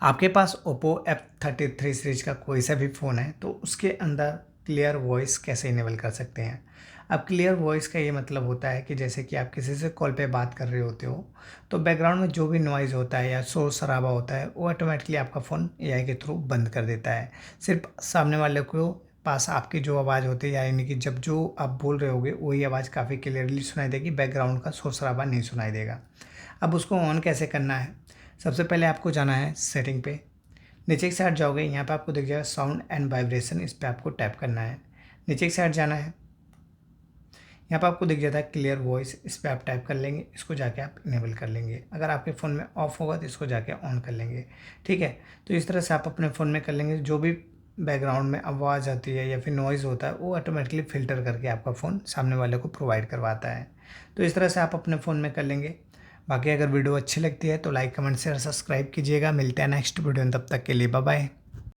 आपके पास Oppo F33 series का कोई सा भी फ़ोन है तो उसके अंदर क्लियर वॉइस कैसे इनेबल कर सकते हैं। अब क्लियर वॉइस का ये मतलब होता है कि जैसे कि आप किसी से कॉल पे बात कर रहे होते हो तो बैकग्राउंड में जो भी नॉइज़ होता है या शोर शराबा होता है वो ऑटोमेटिकली आपका फ़ोन एआई के थ्रू बंद कर देता है। सिर्फ सामने वाले को पास आपकी जो आवाज़ होती है यानी कि जब जो आप बोल रहे होगे वही आवाज़ काफ़ी क्लियरली सुनाई देगी, बैकग्राउंड का शोर शराबा नहीं सुनाई देगा। अब उसको ऑन कैसे करना है? सबसे पहले आपको जाना है सेटिंग पे। नीचे की साइड जाओगे, यहाँ पे आपको दिख जाएगा साउंड एंड वाइब्रेशन, इस पे आपको टैप करना है। नीचे की साइड जाना है, यहाँ पे आपको दिख जाता है क्लियर वॉइस, इस पे आप टैप कर लेंगे, इसको जाके आप इनेबल कर लेंगे। अगर आपके फ़ोन में ऑफ होगा तो इसको जाके ऑन कर लेंगे। ठीक है, तो इस तरह से आप अपने फ़ोन में कर लेंगे। जो भी बैकग्राउंड में आवाज़ आती है या फिर नॉइज़ होता है वो ऑटोमेटिकली फ़िल्टर करके आपका फ़ोन सामने वाले को प्रोवाइड करवाता है। तो इस तरह से आप अपने फ़ोन में कर लेंगे। बाकी अगर वीडियो अच्छी लगती है तो लाइक कमेंट शेयर सब्सक्राइब कीजिएगा। मिलते हैं नेक्स्ट वीडियो में, तब तक के लिए बाय बाय।